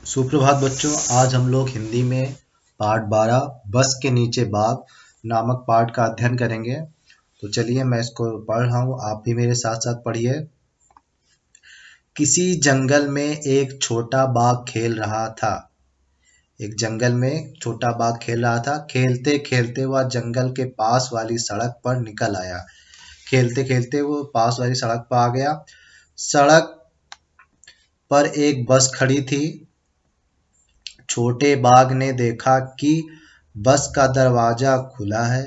सुप्रभात बच्चों। आज हम लोग हिंदी में पाठ 12 बस के नीचे बाघ नामक पाठ का अध्ययन करेंगे। तो चलिए मैं इसको पढ़ रहा हूँ, आप भी मेरे साथ साथ पढ़िए। किसी जंगल में एक छोटा बाघ खेल रहा था। एक जंगल में छोटा बाघ खेल रहा था। खेलते खेलते वह जंगल के पास वाली सड़क पर निकल आया। खेलते खेलते वो पास वाली सड़क पर आ गया। सड़क पर एक बस खड़ी थी। छोटे बाघ ने देखा कि बस का दरवाजा खुला है।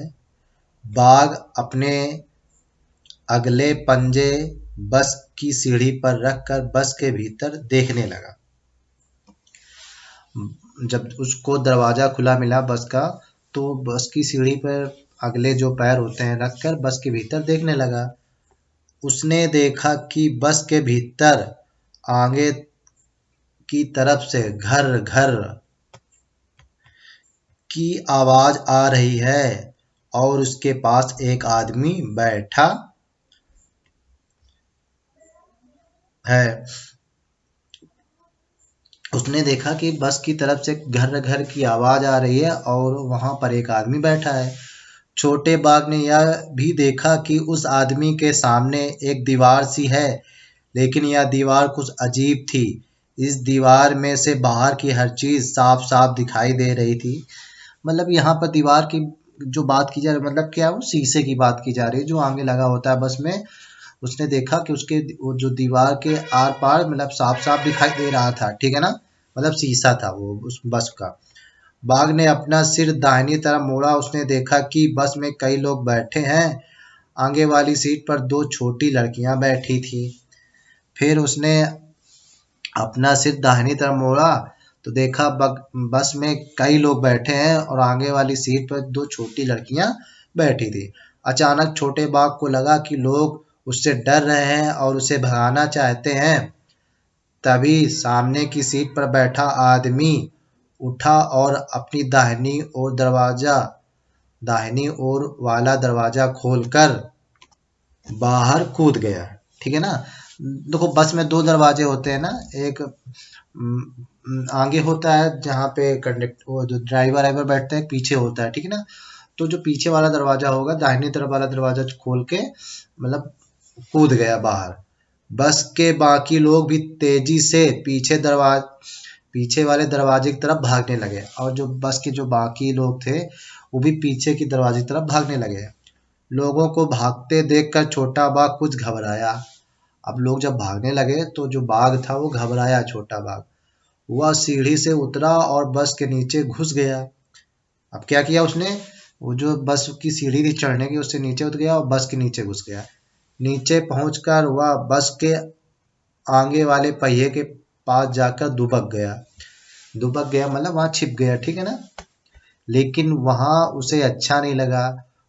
बाघ अपने अगले पंजे बस की सीढ़ी पर रखकर बस के भीतर देखने लगा। जब उसको दरवाजा खुला मिला बस का, तो बस की सीढ़ी पर अगले जो पैर होते हैं रखकर बस के भीतर देखने लगा। उसने देखा कि बस के भीतर आगे की तरफ से घर घर की आवाज आ रही है और उसके पास एक आदमी बैठा है। उसने देखा कि बस की तरफ से घर घर की आवाज आ रही है और वहां पर एक आदमी बैठा है। छोटे बाघ ने यह भी देखा कि उस आदमी के सामने एक दीवार सी है, लेकिन यह दीवार कुछ अजीब थी। इस दीवार में से बाहर की हर चीज साफ साफ दिखाई दे रही थी। मतलब यहाँ पर दीवार की जो बात की जा रही है, मतलब क्या है, वो शीशे की बात की जा रही है जो आगे लगा होता है बस में। उसने देखा कि उसके वो जो दीवार के आर पार मतलब साफ साफ दिखाई दे रहा था, ठीक है ना। मतलब शीशा था वो उस बस का। बाघ ने अपना सिर दाहिनी तरफ मोड़ा। उसने देखा कि बस में कई लोग बैठे हैं। आगे वाली सीट पर दो छोटी लड़कियां बैठी थी। फिर उसने अपना सिर दाहिनी तरफ मोड़ा तो देखा बस में कई लोग बैठे हैं और आगे वाली सीट पर दो छोटी लड़कियां बैठी थी। अचानक छोटे बाघ को लगा कि लोग उससे डर रहे हैं और उसे भगाना चाहते हैं। तभी सामने की सीट पर बैठा आदमी उठा और अपनी दाहिनी ओर वाला दरवाजा खोलकर बाहर कूद गया। ठीक है ना। देखो बस में दो दरवाजे होते हैं ना। एक आगे होता है जहाँ पे कंडक्टर वो जो ड्राइवर वाइवर बैठते हैं, पीछे होता है, ठीक है ना। तो जो पीछे वाला दरवाजा होगा, दाहिनी तरफ वाला दरवाजा खोल के मतलब कूद गया बाहर। बस के बाकी लोग भी तेजी से पीछे वाले दरवाजे की तरफ भागने लगे और जो बस के जो बाकी लोग थे वो भी पीछे की दरवाजे की तरफ भागने लगे। लोगों को भागते देखकर छोटा बाघ कुछ घबराया। अब लोग जब भागने लगे तो जो बाघ था वो घबराया। छोटा बाघ वह सीढ़ी से उतरा और बस के नीचे घुस गया। अब क्या किया उसने, वो जो बस की सीढ़ी थी चढ़ने की उससे नीचे उतर गया और बस के नीचे घुस गया। नीचे पहुंचकर वह बस के आगे वाले पहिए के पास जाकर दुबक गया मतलब वहां छिप गया, ठीक है ना। लेकिन वहां उसे अच्छा नहीं लगा।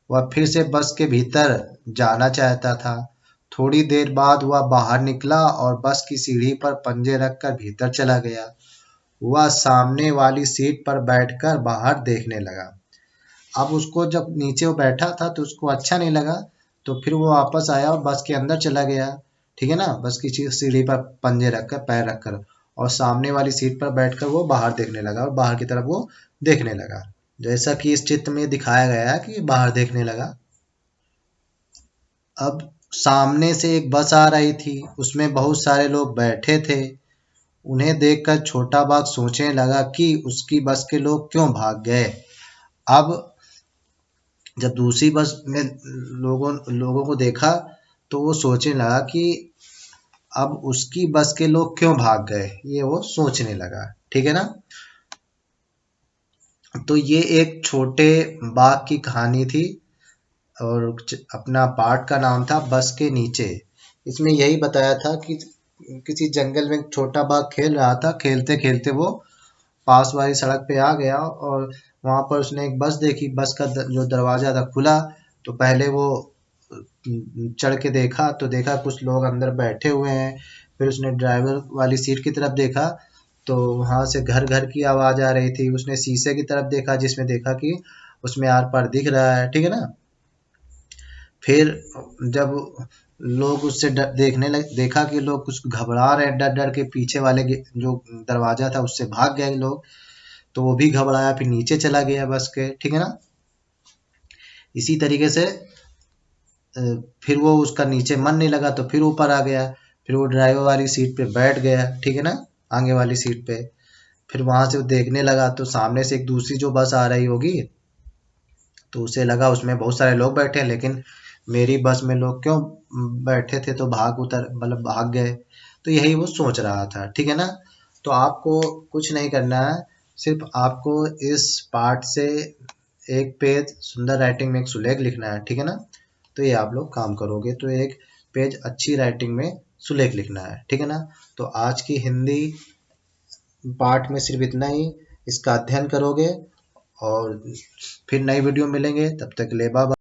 वह फिर से बस के भीतर जाना चाहता था। थोड़ी देर बाद वह बाहर निकला और बस की सीढ़ी पर पंजे रखकर भीतर चला गया। वह सामने वाली सीट पर बैठकर बाहर देखने लगा। अब उसको जब नीचे वो बैठा था तो उसको अच्छा नहीं लगा, तो फिर वो वापस आया और बस के अंदर चला गया। ठीक है ना। बस की सीढ़ी पर पंजे रखकर पैर रखकर और सामने वाली सीट पर बैठकर वो बाहर देखने लगा और बाहर की तरफ वो देखने लगा। जैसा कि इस चित्र में दिखाया गया है कि बाहर देखने लगा। अब सामने से एक बस आ रही थी, उसमें बहुत सारे लोग बैठे थे। उन्हें देखकर छोटा बाघ सोचने लगा कि उसकी बस के लोग क्यों भाग गए। अब जब दूसरी बस में लोगों को देखा तो वो सोचने लगा कि अब उसकी बस के लोग क्यों भाग गए, ये वो सोचने लगा। ठीक है ना। तो ये एक छोटे बाघ की कहानी थी और अपना पाठ का नाम था बस के नीचे। इसमें यही बताया था कि किसी जंगल में एक छोटा बाघ खेल रहा था। खेलते खेलते वो पास वाली सड़क पे आ गया और वहां पर उसने एक बस देखी। बस का जो दरवाजा था खुला, तो पहले वो चढ़ के देखा तो देखा कुछ लोग अंदर बैठे हुए हैं। फिर उसने ड्राइवर वाली सीट की तरफ देखा तो वहां से घर घर की आवाज आ रही थी। उसने शीशे की तरफ देखा जिसमें देखा कि उसमें आर पार दिख रहा है, ठीक है ना। फिर जब लोग उससे देखा कि लोग कुछ घबरा रहे हैं, डर डर के पीछे वाले जो दरवाजा था उससे भाग गए लोग। तो वो भी घबराया, फिर नीचे चला गया बस के, ठीक है ना। इसी तरीके से फिर वो उसका नीचे मन नहीं लगा तो फिर ऊपर आ गया, फिर वो ड्राइवर वाली सीट पे बैठ गया, ठीक है ना, आगे वाली सीट पे। फिर वहां से वो देखने लगा तो सामने से एक दूसरी जो बस आ रही होगी, तो उसे लगा उसमें बहुत सारे लोग बैठे हैं, लेकिन मेरी बस में लोग क्यों बैठे थे, तो मतलब भाग गए। तो यही वो सोच रहा था, ठीक है ना। तो आपको कुछ नहीं करना है, सिर्फ आपको इस पार्ट से एक पेज सुंदर राइटिंग में एक सुलेख लिखना है, ठीक है ना। तो ये आप लोग काम करोगे तो एक पेज अच्छी राइटिंग में सुलेख लिखना है, ठीक है ना। तो आज की हिंदी पार्ट में सिर्फ इतना ही, इसका अध्ययन करोगे और फिर नई वीडियो मिलेंगे, तब तक ले बाय।